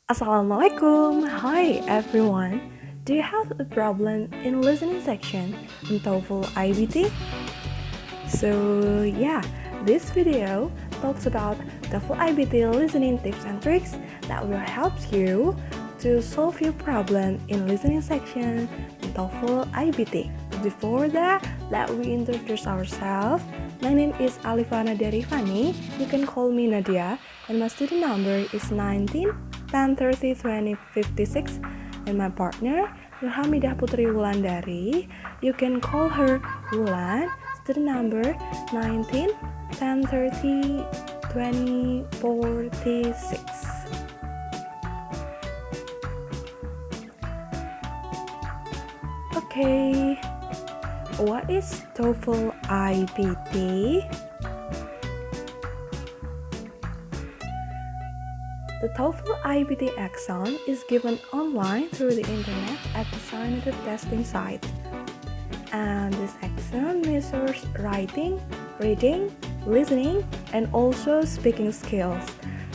Assalamualaikum. Hi everyone. Do you have a problem in listening section in TOEFL iBT? This video talks about TOEFL iBT listening tips and tricks that will help you to solve your problem in listening section in TOEFL iBT. But before that, let we introduce ourselves. My name is Alifa Nadya Rifani. You can call me Nadia, and my student number is 19 10 30 20 56, and my partner Nurkhamidah Putri Wulandari. You can call her Wulan. Student number 19 10 30 20 46. Okay, what is TOEFL iBT? The TOEFL iBT exam is given online through the internet at designated testing sites. And this exam measures writing, reading, listening, and also speaking skills.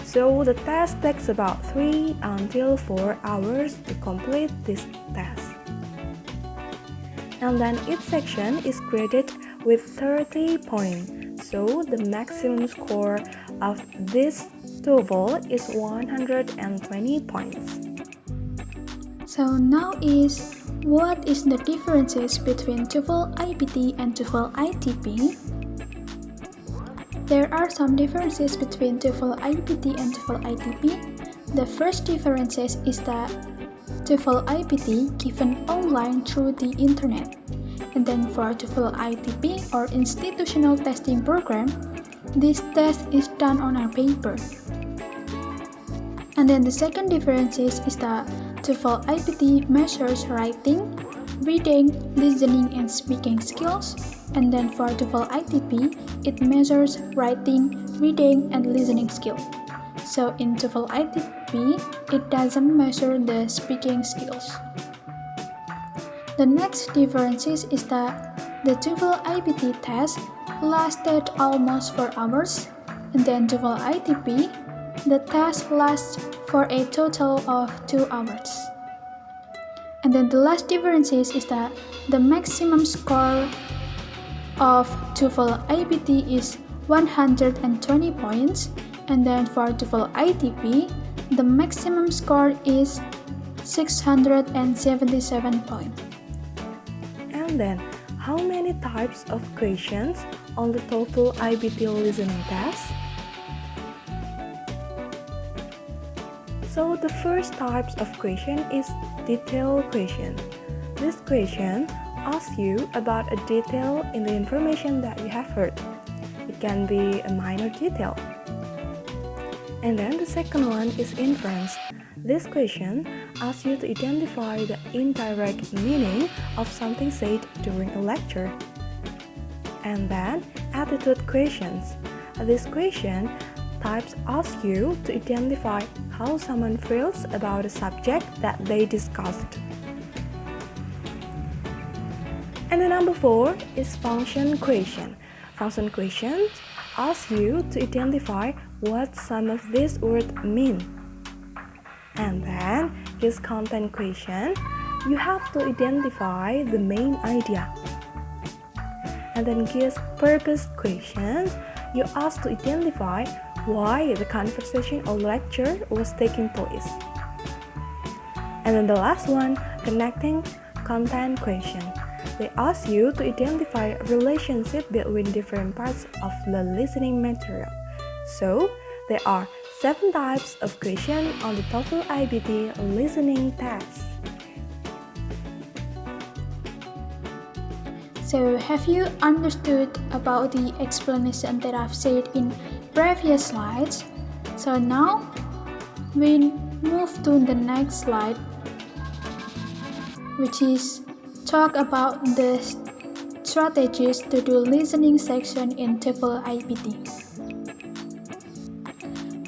So the test takes about 3 until 4 hours to complete this test. And then each section is graded with 30 points. So the maximum score of this TOEFL is 120 points. So now what is the differences between TOEFL iBT and TOEFL ITP? There are some differences between TOEFL iBT and TOEFL ITP. The first difference is that TOEFL iBT given online through the internet. And then for TOEFL ITP or institutional testing program, this test is done on a paper. And then the second difference is that TOEFL IBT measures writing, reading, listening, and speaking skills. And then for TOEFL ITP, it measures writing, reading, and listening skill. So in TOEFL ITP, it doesn't measure the speaking skills. The next difference is that the TOEFL IBT test lasted almost 4 hours, and then TOEFL ITP, the test lasts for a total of 2 hours. And then the last difference is that the maximum score of TOEFL IBT is 120 points, and then for TOEFL ITP, the maximum score is 677 points. And then, how many types of questions on the TOEFL iBT listening test? So the first types of question is detailed question. This question asks you about a detail in the information that you have heard. It can be a minor detail. And then the second one is inference. This question asks you to identify the indirect meaning of something said during a lecture. And then attitude questions. This question types ask you to identify how someone feels about a subject that they discussed. And the number 4 is function question. Function questions ask you to identify what some of these words mean. And then use content question, you have to identify the main idea. And then use purpose questions, you ask to identify why the conversation or lecture was taking place. And then the last one, connecting content question. They ask you to identify a relationship between different parts of the listening material. So, there are 7 types of questions on the TOEFL iBT listening test. So have you understood about the explanation that I've said in previous slides? So now we move to the next slide, which is talk about the strategies to do listening section in TOEFL iBT.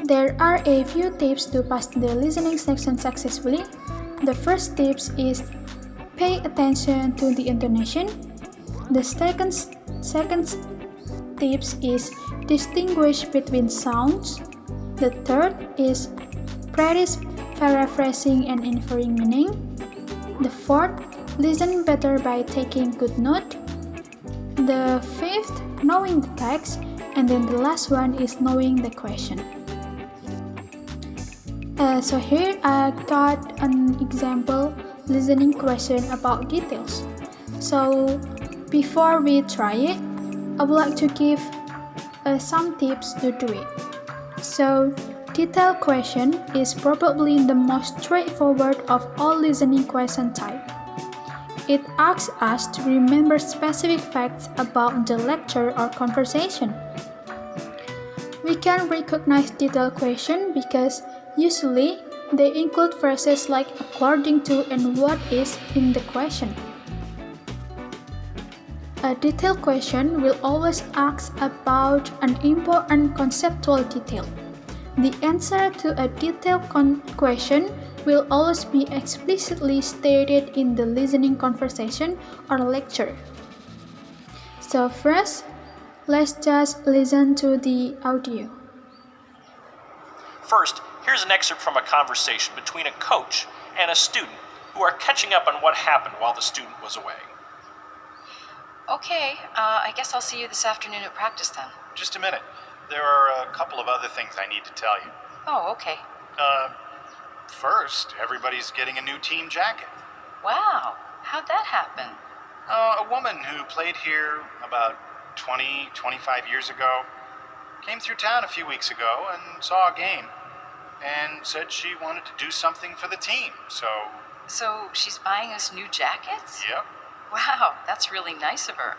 There are a few tips to pass the listening section successfully. The first tips is pay attention to the intonation. The second tips is distinguish between sounds. The third is practice paraphrasing and inferring meaning. The fourth, listen better by taking good note. The fifth, knowing the text. And then the last one is knowing the question. So here I got an example listening question about details. So before we try it, I would like to give some tips to do it. So detailed question is probably the most straightforward of all listening question type. It asks us to remember specific facts about the lecture or conversation. We can recognize detailed question because usually they include phrases like according to and what is in the question. A detailed question will always ask about an important conceptual detail. The answer to a detailed question will always be explicitly stated in the listening conversation or lecture. So first, let's just listen to the audio. First, here's an excerpt from a conversation between a coach and a student who are catching up on what happened while the student was away. Okay, I guess I'll see you this afternoon at practice then. Just a minute. There are a couple of other things I need to tell you. Oh, okay. First, everybody's getting a new team jacket. Wow, how'd that happen? A woman who played here about 25 years ago came through town a few weeks ago and saw a game and said she wanted to do something for the team, so... So she's buying us new jackets? Yep. Wow, that's really nice of her.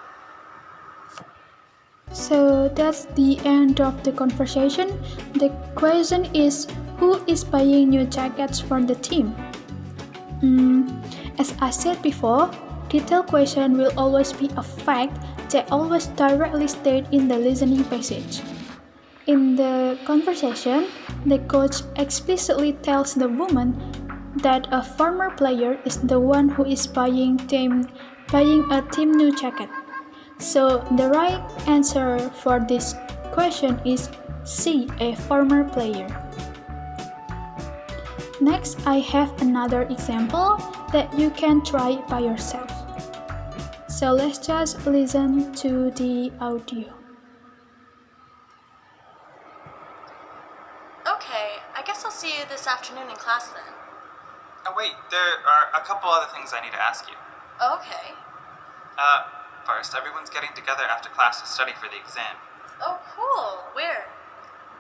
So that's the end of the conversation. The question is, who is buying new jackets for the team? As I said before, detailed question will always be a fact that always directly stated in the listening passage. In the conversation, the coach explicitly tells the woman that a former player is the one who is buying a team new jacket. So the right answer for this question is C, a former player. Next, I have another example that you can try by yourself. So let's just listen to the audio. Okay, I guess I'll see you this afternoon in class then. Oh wait, there are a couple other things I need to ask you. Okay. First, everyone's getting together after class to study for the exam. Oh, cool. Where?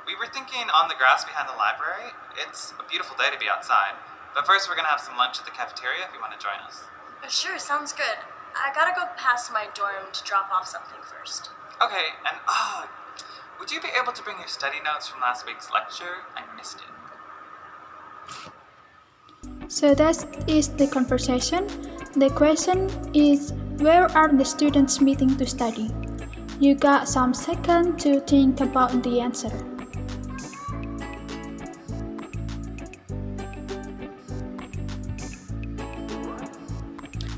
We were thinking on the grass behind the library. It's a beautiful day to be outside. But first, we're gonna have some lunch at the cafeteria if you want to join us. Sure, sounds good. I gotta go past my dorm to drop off something first. Okay, and would you be able to bring your study notes from last week's lecture? I missed it. So that is the conversation. The question is, where are the students meeting to study? You got some seconds to think about the answer.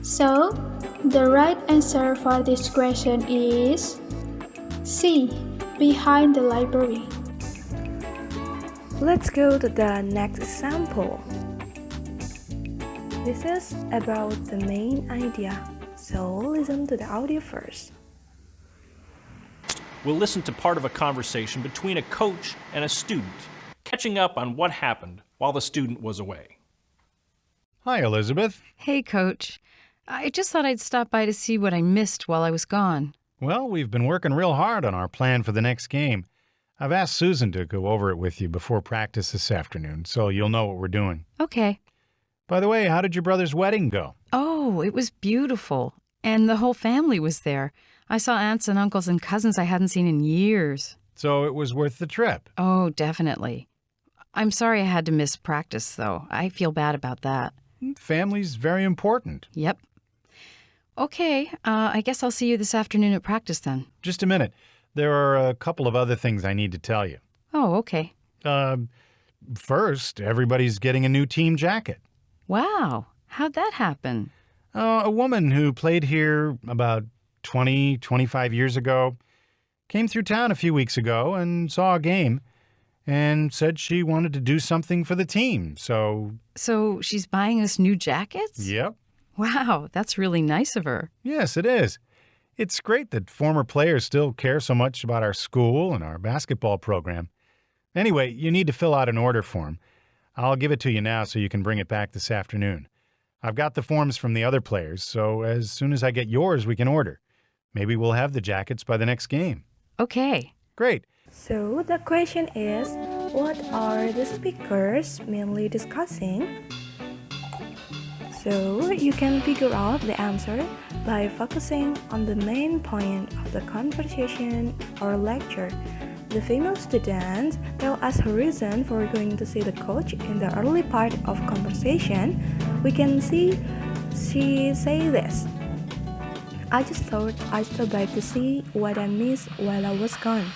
So, the right answer for this question is C, behind the library. Let's go to the next example. This is about the main idea, so listen to the audio first. We'll listen to part of a conversation between a coach and a student, catching up on what happened while the student was away. Hi, Elizabeth. Hey, Coach. I just thought I'd stop by to see what I missed while I was gone. Well, we've been working real hard on our plan for the next game. I've asked Susan to go over it with you before practice this afternoon, so you'll know what we're doing. Okay. By the way, how did your brother's wedding go? Oh, it was beautiful. And the whole family was there. I saw aunts and uncles and cousins I hadn't seen in years. So it was worth the trip? Oh, definitely. I'm sorry I had to miss practice, though. I feel bad about that. Family's very important. Yep. Okay, I guess I'll see you this afternoon at practice then. Just a minute. There are a couple of other things I need to tell you. Oh, okay. First, everybody's getting a new team jacket. Wow, how'd that happen? A woman who played here about 25 years ago came through town a few weeks ago and saw a game and said she wanted to do something for the team. So she's buying us new jackets? Yep. Wow, that's really nice of her. Yes, it is. It's great that former players still care so much about our school and our basketball program. Anyway, you need to fill out an order form. I'll give it to you now so you can bring it back this afternoon. I've got the forms from the other players, so as soon as I get yours, we can order. Maybe we'll have the jackets by the next game. Okay. Great. So the question is, what are the speakers mainly discussing? So you can figure out the answer by focusing on the main point of the conversation or lecture. The female student tell us her reason for going to see the coach in the early part of conversation. We can see she say this: I just thought I'd stop by to see what I missed while I was gone.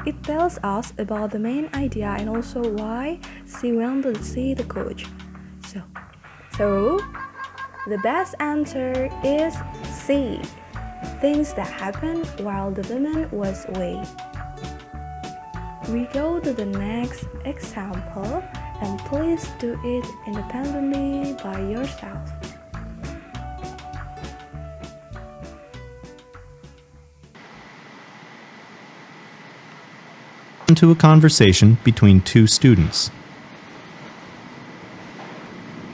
It tells us about the main idea and also why she went to see the coach. So the best answer is C. Things that happened while the woman was away. We go to the next example, and please do it independently by yourself. To a conversation between two students.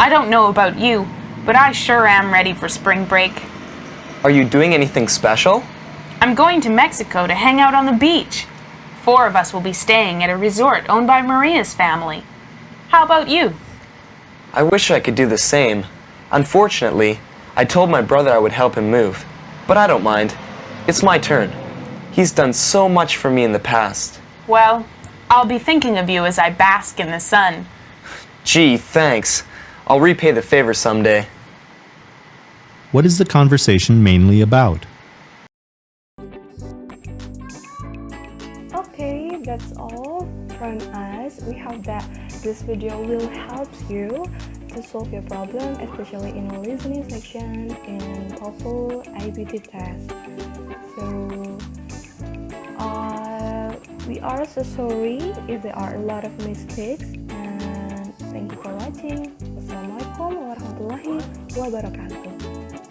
I don't know about you, but I sure am ready for spring break. Are you doing anything special? I'm going to Mexico to hang out on the beach. 4 of us will be staying at a resort owned by Maria's family. How about you? I wish I could do the same. Unfortunately, I told my brother I would help him move. But I don't mind. It's my turn. He's done so much for me in the past. Well, I'll be thinking of you as I bask in the sun. Gee, thanks. I'll repay the favor someday. What is the conversation mainly about? Okay, that's all from us. We hope that this video will help you to solve your problem, especially in the listening section in TOEFL iBT test. So we are so sorry if there are a lot of mistakes, and thank you for watching. Wassalamualaikum warahmatullahi wabarakatuh.